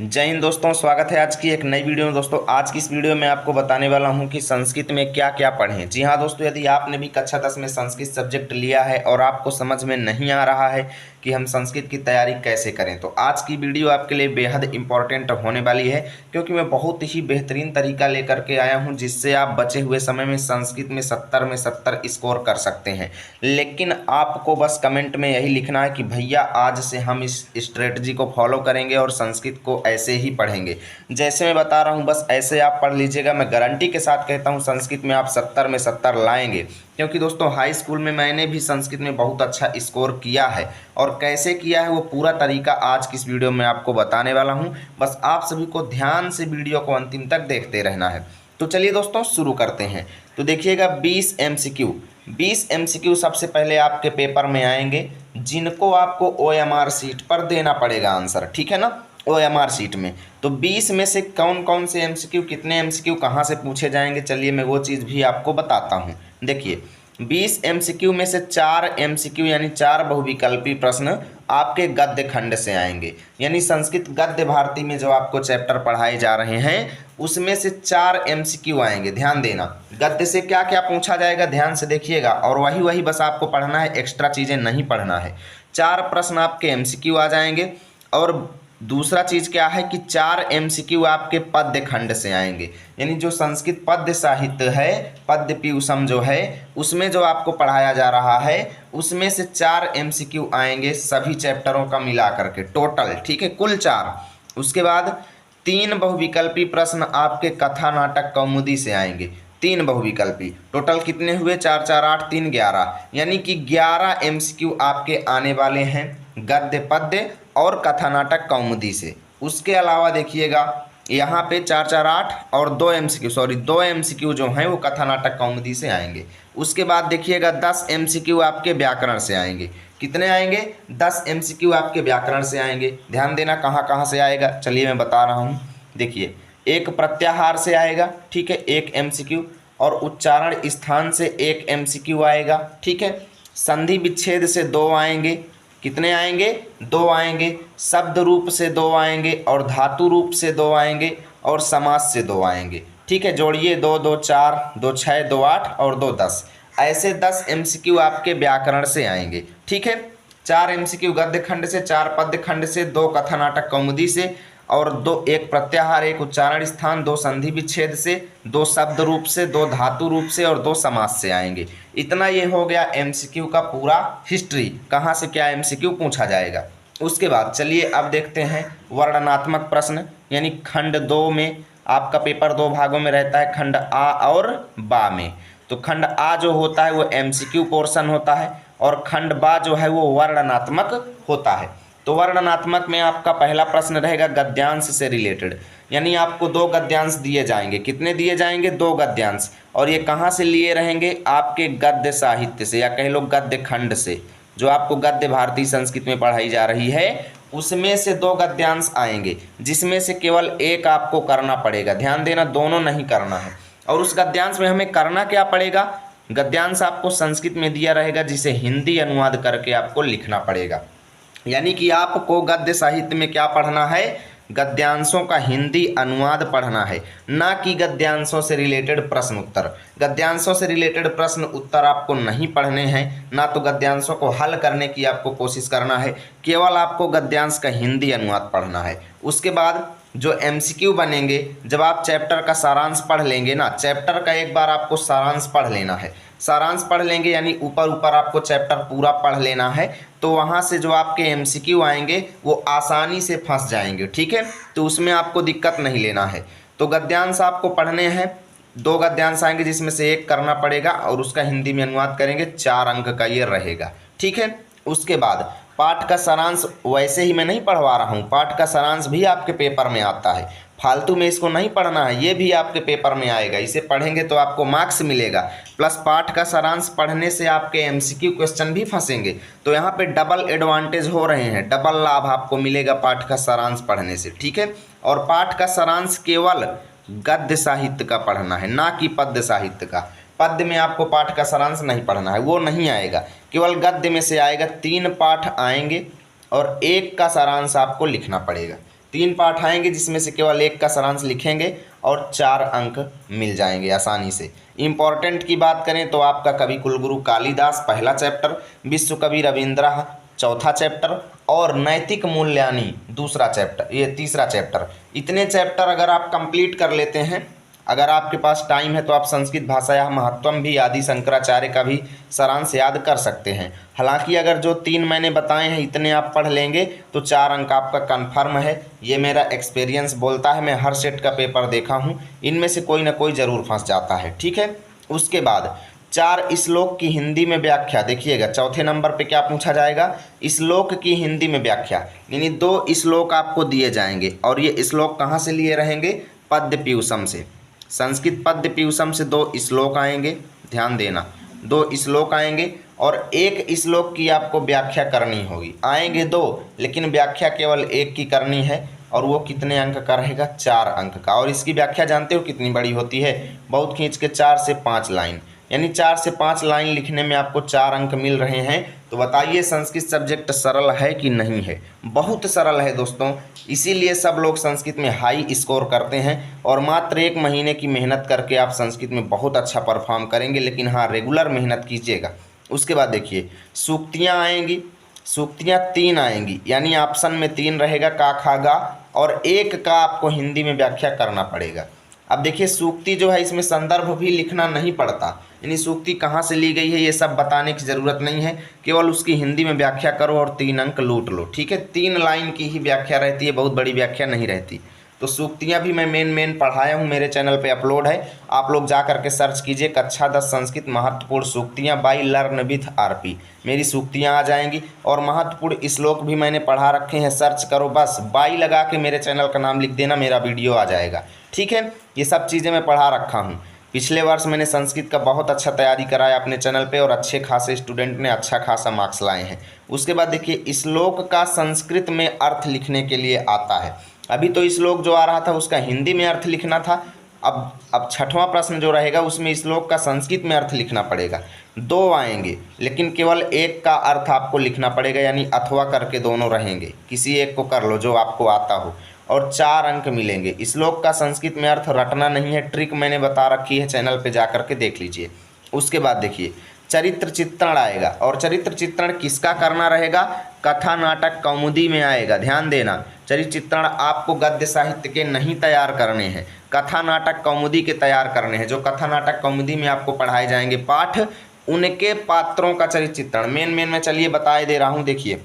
जय हिंद दोस्तों, स्वागत है आज की एक नई वीडियो में। दोस्तों आज की इस वीडियो में आपको बताने वाला हूं कि संस्कृत में क्या क्या पढ़ें। जी हां दोस्तों, यदि आपने भी कक्षा 10 में संस्कृत सब्जेक्ट लिया है और आपको समझ में नहीं आ रहा है कि हम संस्कृत की तैयारी कैसे करें, तो आज की वीडियो आपके लिए बेहद इंपॉर्टेंट होने वाली है, क्योंकि मैं बहुत ही बेहतरीन तरीका लेकर के आया हूँ जिससे आप बचे हुए समय में संस्कृत में 70 में 70 स्कोर कर सकते हैं। लेकिन आपको बस कमेंट में यही लिखना है कि भैया आज से हम इस स्ट्रेटजी को फॉलो करेंगे और संस्कृत को ऐसे ही पढ़ेंगे जैसे मैं बता रहा हूँ। बस ऐसे आप पढ़ लीजिएगा। मैं गारंटी के साथ कहता हूँ संस्कृत में आप 70 में 70 लाएंगे, क्योंकि दोस्तों हाई स्कूल में मैंने भी संस्कृत में बहुत अच्छा स्कोर किया है और कैसे किया है वो पूरा तरीका आज की इस वीडियो में आपको बताने वाला हूँ। बस आप सभी को ध्यान से वीडियो को अंतिम तक देखते रहना है। तो चलिए दोस्तों शुरू करते हैं। तो देखिएगा 20 एमसीक्यू सबसे पहले आपके पेपर में आएंगे, जिनको आपको OMR सीट पर देना पड़ेगा आंसर, ठीक है ना। OMR सीट में तो 20 में से कौन कौन से एमसीक्यू, कितने एमसीक्यू कहाँ से पूछे जाएंगे, चलिए मैं वो चीज़ भी आपको बताता हूँ। देखिए 20 एमसीक्यू में से 4 एमसीक्यू यानी 4 बहुविकल्पी प्रश्न आपके गद्य खंड से आएंगे। यानी संस्कृत गद्य भारती में जो आपको चैप्टर पढ़ाए जा रहे हैं उसमें से 4 एमसीक्यू आएंगे। ध्यान देना, गद्य से क्या क्या पूछा जाएगा ध्यान से देखिएगा, और वही बस आपको पढ़ना है, एक्स्ट्रा चीज़ें नहीं पढ़ना है। 4 प्रश्न आपके एमसीक्यू आ जाएंगे। और दूसरा चीज़ क्या है कि 4 एमसीक्यू आपके पद्य खंड से आएंगे। यानी जो संस्कृत पद्य साहित्य है, पद्य पीयूषम जो है, उसमें जो आपको पढ़ाया जा रहा है उसमें से 4 एमसीक्यू आएंगे सभी चैप्टरों का मिला करके टोटल, ठीक है, कुल 4। उसके बाद 3 बहुविकल्पी प्रश्न आपके कथा नाटक कौमुदी से आएंगे। 3 बहुविकल्पी, टोटल कितने हुए, 4 4 8 3 11, यानी कि 11 एमसीक्यू आपके आने वाले हैं गद्य पद्य और कथा नाटक कौमुदी से। उसके अलावा देखिएगा यहाँ पे 4 4 8 और 2 एमसीक्यू जो हैं वो कथा नाटक कौमुदी से आएंगे। उसके बाद देखिएगा 10 एमसीक्यू आपके व्याकरण से आएंगे। कितने आएंगे, 10 एमसीक्यू आपके व्याकरण से आएंगे। ध्यान देना कहाँ कहाँ से आएगा, चलिए मैं बता रहा हूँ। देखिए एक प्रत्याहार से आएगा, ठीक है, 1 एमसीक्यू, और उच्चारण स्थान से 1 एमसीक्यू आएगा, ठीक है। संधि विच्छेद से 2 आएंगे। कितने आएंगे, 2 आएंगे। शब्द रूप से 2 आएंगे और धातु रूप से 2 आएंगे और समास से 2 आएंगे, ठीक है। जोड़िए 2 2 4 2 6 2 8 और 2 10, ऐसे 10 एमसीक्यू आपके व्याकरण से आएंगे, ठीक है। 4 एमसीक्यू गद्य खंड से, 4 पद्य खंड से, 2 कथा नाटक कौमुदी से और 2 1 प्रत्याहार, 1 उच्चारण स्थान, 2 संधि विच्छेद से, 2 शब्द रूप से, 2 धातु रूप से और 2 समास से आएंगे। इतना ये हो गया एमसीक्यू का पूरा हिस्ट्री, कहाँ से क्या एमसीक्यू पूछा जाएगा। उसके बाद चलिए अब देखते हैं वर्णनात्मक प्रश्न। यानी खंड 2 में आपका पेपर 2 भागों में रहता है, खंड आ और बा में। तो खंड आ जो होता है वो एमसीक्यू पोर्शन होता है और खंड बा जो है वो वर्णनात्मक होता है। तो वर्णनात्मक में आपका पहला प्रश्न रहेगा गद्यांश से रिलेटेड। यानी आपको 2 गद्यांश दिए जाएंगे। कितने दिए जाएंगे, 2 गद्यांश, और ये कहाँ से लिए रहेंगे, आपके गद्य साहित्य से या कह लो गद्य खंड से, जो आपको गद्य भारती संस्कृत में पढ़ाई जा रही है उसमें से 2 गद्यांश आएंगे, जिसमें से केवल एक आपको करना पड़ेगा। ध्यान देना, दोनों नहीं करना है। और उस गद्यांश में हमें करना क्या पड़ेगा, गद्यांश आपको संस्कृत में दिया रहेगा जिसे हिंदी अनुवाद करके आपको लिखना पड़ेगा। यानी कि आपको गद्य साहित्य में क्या पढ़ना है, गद्यांशों का हिंदी अनुवाद पढ़ना है, ना कि गद्यांशों से रिलेटेड प्रश्न उत्तर। गद्यांशों से रिलेटेड प्रश्न उत्तर आपको नहीं पढ़ने हैं, ना तो गद्यांशों को हल करने की आपको कोशिश करना है, केवल आपको गद्यांश का हिंदी अनुवाद पढ़ना है। उसके बाद जो एमसीक्यू बनेंगे, जब आप चैप्टर का सारांश पढ़ लेंगे ना, चैप्टर का एक बार आपको सारांश पढ़ लेना है। सारांश पढ़ लेंगे यानी ऊपर ऊपर आपको चैप्टर पूरा पढ़ लेना है, तो वहाँ से जो आपके एमसीक्यू आएंगे वो आसानी से फंस जाएंगे, ठीक है। तो उसमें आपको दिक्कत नहीं लेना है। तो गद्यांश आपको पढ़ने हैं, 2 गद्यांश आएंगे जिसमें से 1 करना पड़ेगा और उसका हिंदी में अनुवाद करेंगे, 4 अंक का ये रहेगा, ठीक है। उसके बाद पाठ का सारांश वैसे ही मैं नहीं पढ़वा रहा हूँ, पाठ का सारांश भी आपके पेपर में आता है, फालतू में इसको नहीं पढ़ना है, ये भी आपके पेपर में आएगा। इसे पढ़ेंगे तो आपको मार्क्स मिलेगा, प्लस पाठ का सारांश पढ़ने से आपके एमसीक्यू क्वेश्चन भी फंसेंगे। तो यहाँ पे डबल एडवांटेज हो रहे हैं, डबल लाभ आपको मिलेगा पाठ का सारांश पढ़ने से, ठीक है। और पाठ का सारांश केवल गद्य साहित्य का पढ़ना है, ना कि पद्य साहित्य का। पद्य में आपको पाठ का सारांश नहीं पढ़ना है, वो नहीं आएगा, केवल गद्य में से आएगा। 3 पाठ आएंगे और 1 का सारांश आपको लिखना पड़ेगा। 3 पाठ आएंगे जिसमें से केवल एक का सारांश लिखेंगे और 4 अंक मिल जाएंगे आसानी से। इम्पॉर्टेंट की बात करें तो आपका कवि कुलगुरु कालिदास पहला चैप्टर, विश्व कवि रविंद्र चौथा चैप्टर और नैतिक मूल्यानि दूसरा चैप्टर, ये तीसरा चैप्टर। इतने चैप्टर अगर आप कंप्लीट कर लेते हैं, अगर आपके पास टाइम है तो आप संस्कृत भाषायाः महत्वम भी आदि शंकराचार्य का भी सारांश याद कर सकते हैं। हालांकि अगर जो 3 मैंने बताए हैं इतने आप पढ़ लेंगे तो 4 अंक आपका कन्फर्म है। ये मेरा एक्सपीरियंस बोलता है, मैं हर सेट का पेपर देखा हूँ, इनमें से कोई ना कोई ज़रूर फंस जाता है। ठीक है, उसके बाद 4 श्लोक की हिंदी में व्याख्या। देखिएगा चौथे नंबर पे क्या पूछा जाएगा, श्लोक की हिंदी में व्याख्या, यानी 2 श्लोक आपको दिए जाएंगे और ये श्लोक कहाँ से लिए रहेंगे, पद्य पीयूषम से। संस्कृत पद्य पीयूषम से 2 श्लोक आएंगे, ध्यान देना 2 श्लोक आएंगे और 1 श्लोक की आपको व्याख्या करनी होगी। आएंगे 2 लेकिन व्याख्या केवल 1 की करनी है और वो कितने अंक का रहेगा, 4 अंक का। और इसकी व्याख्या जानते हो कितनी बड़ी होती है, बहुत खींच के 4 से 5 लाइन, यानी 4 से 5 लाइन लिखने में आपको 4 अंक मिल रहे हैं। तो बताइए संस्कृत सब्जेक्ट सरल है कि नहीं है, बहुत सरल है दोस्तों। इसीलिए सब लोग संस्कृत में हाई स्कोर करते हैं और मात्र 1 महीने की मेहनत करके आप संस्कृत में बहुत अच्छा परफॉर्म करेंगे, लेकिन हाँ रेगुलर मेहनत कीजिएगा। उसके बाद देखिए सूक्तियाँ आएंगी, सूक्तियाँ 3 आएंगी, यानी ऑप्शन में 3 रहेगा का खा गा और 1 का आपको हिंदी में व्याख्या करना पड़ेगा। अब देखिए सूक्ति जो है इसमें संदर्भ भी लिखना नहीं पड़ता, यानी सूक्ति कहाँ से ली गई है ये सब बताने की ज़रूरत नहीं है, केवल उसकी हिंदी में व्याख्या करो और 3 अंक लूट लो। ठीक है, 3 लाइन की ही व्याख्या रहती है, बहुत बड़ी व्याख्या नहीं रहती। तो सूक्तियाँ भी मैं मेन पढ़ाया हूँ, मेरे चैनल पे अपलोड है, आप लोग जा करके सर्च कीजिए कक्षा 10 संस्कृत महत्वपूर्ण सूक्तियाँ बाई लर्न विथ आरपी, मेरी सूक्तियाँ आ जाएंगी। और महत्वपूर्ण श्लोक भी मैंने पढ़ा रखे हैं, सर्च करो, बस बाई लगा के मेरे चैनल का नाम लिख देना, मेरा वीडियो आ जाएगा। ठीक है, ये सब चीज़ें मैं पढ़ा रखा हूँ। पिछले वर्ष मैंने संस्कृत का बहुत अच्छा तैयारी कराया अपने चैनल पे और अच्छे खासे स्टूडेंट ने अच्छा खासा मार्क्स लाए हैं। उसके बाद देखिए श्लोक का संस्कृत में अर्थ लिखने के लिए आता है। अभी तो श्लोक जो आ रहा था उसका हिंदी में अर्थ लिखना था, अब 6वां प्रश्न जो रहेगा उसमें श्लोक का संस्कृत में अर्थ लिखना पड़ेगा। 2 आएंगे लेकिन केवल 1 का अर्थ आपको लिखना पड़ेगा, यानी अथवा करके दोनों रहेंगे, किसी एक को कर लो जो आपको आता हो, और 4 अंक मिलेंगे। श्लोक का संस्कृत में अर्थ रटना नहीं है, ट्रिक मैंने बता रखी है, चैनल पे जा करके देख लीजिए। उसके बाद देखिए चरित्र चित्रण आएगा, और चरित्र चित्रण किसका करना रहेगा, कथा नाटक कौमुदी में आएगा। ध्यान देना, चरित्र चित्रण आपको गद्य साहित्य के नहीं तैयार करने हैं, कथा नाटक कौमुदी के तैयार करने हैं। जो कथा नाटक कौमुदी में आपको पढ़ाए जाएंगे पाठ, उनके पात्रों का चरित्र चित्रण मेन मैं चलिए बताए दे रहा हूँ। देखिए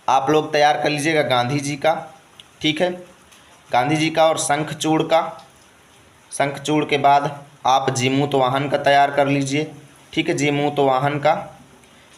आप लोग तैयार कर लीजिएगा गांधी जी का, ठीक है, गांधी जी का और शंखचूड़ का, शंखचूड़ के बाद आप जीमूतवाहन का तैयार कर लीजिए, ठीक है, जीमूतवाहन का,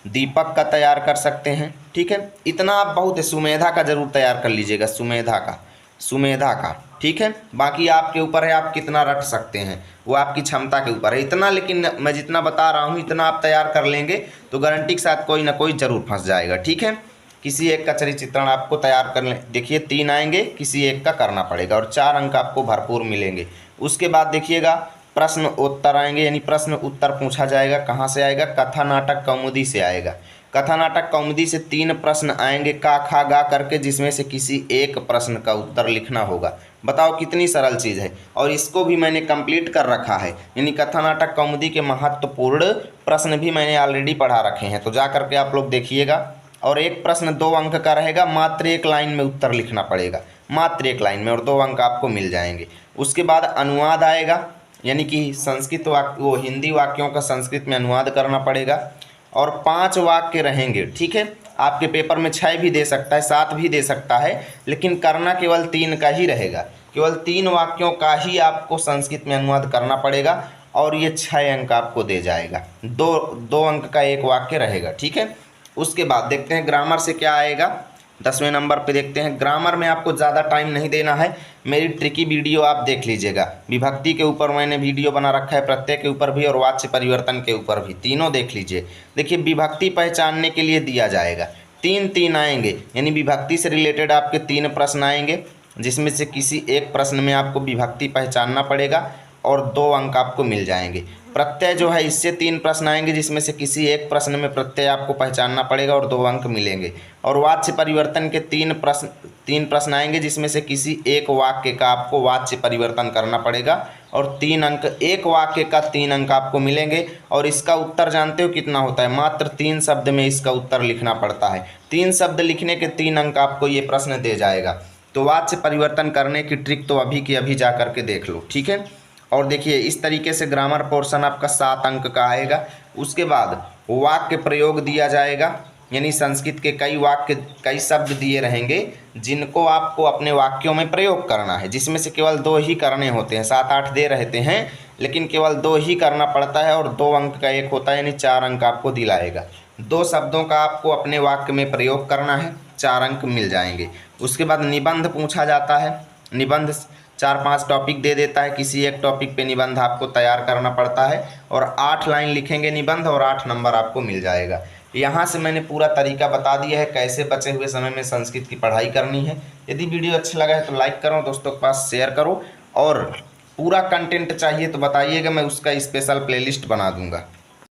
दीपक का तैयार कर सकते हैं। ठीक है, इतना आप बहुत है, सुमेधा का जरूर तैयार कर लीजिएगा, सुमेधा का, ठीक है। बाकी आपके ऊपर है, आप कितना रट सकते हैं, वो आपकी क्षमता के ऊपर है। इतना, लेकिन मैं जितना बता रहा हूँ इतना आप तैयार कर लेंगे तो गारंटी के साथ कोई ना कोई ज़रूर फंस जाएगा। ठीक है, किसी एक का चरित्र चित्रण आपको तैयार कर लें। देखिए 3 आएंगे, किसी एक का करना पड़ेगा और 4 अंक आपको भरपूर मिलेंगे। उसके बाद देखिएगा प्रश्न उत्तर आएंगे, यानी प्रश्न उत्तर पूछा जाएगा। कहाँ से आएगा, कथा नाटक कौमुदी से आएगा। कथा नाटक कौमुदी से 3 प्रश्न आएंगे का खा गा करके, जिसमें से किसी एक प्रश्न का उत्तर लिखना होगा। बताओ कितनी सरल चीज़ है, और इसको भी मैंने कंप्लीट कर रखा है, यानी कथा नाटक कौमुदी के महत्वपूर्ण प्रश्न भी मैंने ऑलरेडी पढ़ा रखे हैं, तो जा करके आप लोग देखिएगा। और एक प्रश्न 2 अंक का रहेगा, मात्र 1 लाइन में उत्तर लिखना पड़ेगा, मात्र 1 लाइन में, और 2 अंक आपको मिल जाएंगे। उसके बाद अनुवाद आएगा, यानी कि संस्कृत वाक्य, वो हिंदी वाक्यों का संस्कृत में अनुवाद करना पड़ेगा, और 5 वाक्य रहेंगे। ठीक है, आपके पेपर में 6 भी दे सकता है, 7 भी दे सकता है, लेकिन करना केवल 3 का ही रहेगा। केवल 3 वाक्यों का ही आपको संस्कृत में अनुवाद करना पड़ेगा और ये 6 अंक आपको दे जाएगा। 2 अंक का एक वाक्य रहेगा। ठीक है, उसके बाद देखते हैं ग्रामर से क्या आएगा। 10वें नंबर पे देखते हैं। ग्रामर में आपको ज़्यादा टाइम नहीं देना है, मेरी ट्रिकी वीडियो आप देख लीजिएगा। विभक्ति के ऊपर मैंने वीडियो बना रखा है, प्रत्यय के ऊपर भी और वाच्य परिवर्तन के ऊपर भी, तीनों देख लीजिए। देखिए विभक्ति पहचानने के लिए दिया जाएगा 3 आएंगे, यानी विभक्ति से रिलेटेड आपके 3 प्रश्न आएंगे, जिसमें से किसी एक प्रश्न में आपको विभक्ति पहचानना पड़ेगा और 2 अंक आपको मिल जाएंगे। प्रत्यय जो है इससे 3 प्रश्न आएंगे, जिसमें से किसी एक प्रश्न में प्रत्यय आपको पहचानना पड़ेगा और 2 अंक मिलेंगे। और वाच्य परिवर्तन के 3 प्रश्न आएंगे, जिसमें से किसी एक वाक्य का आपको वाच्य परिवर्तन करना पड़ेगा और 3 अंक, एक वाक्य का 3 अंक आपको मिलेंगे। और इसका उत्तर जानते हो कितना होता है? मात्र 3 शब्द में इसका उत्तर लिखना पड़ता है। 3 शब्द लिखने के 3 अंक आपको ये प्रश्न दे जाएगा। तो वाच्य परिवर्तन करने की ट्रिक तो अभी की अभी जा करके देख लो, ठीक है। और देखिए इस तरीके से ग्रामर पोर्शन आपका 7 अंक का आएगा। उसके बाद वाक्य प्रयोग दिया जाएगा, यानी संस्कृत के कई शब्द दिए रहेंगे जिनको आपको अपने वाक्यों में प्रयोग करना है, जिसमें से केवल 2 ही करने होते हैं। 7-8 दे रहते हैं लेकिन केवल 2 ही करना पड़ता है और 2 अंक का एक होता है, यानी 4 अंक आपको दिलाएगा। 2 शब्दों का आपको अपने वाक्य में प्रयोग करना है, 4 अंक मिल जाएंगे। उसके बाद निबंध पूछा जाता है। निबंध 4-5 टॉपिक दे देता है, किसी एक टॉपिक पे निबंध आपको तैयार करना पड़ता है और 8 लाइन लिखेंगे निबंध और 8 नंबर आपको मिल जाएगा। यहाँ से मैंने पूरा तरीका बता दिया है कैसे बचे हुए समय में संस्कृत की पढ़ाई करनी है। यदि वीडियो अच्छा लगा है तो लाइक करो, दोस्तों के पास शेयर करो और पूरा कंटेंट चाहिए तो बताइएगा, मैं उसका स्पेशल प्लेलिस्ट बना दूंगा।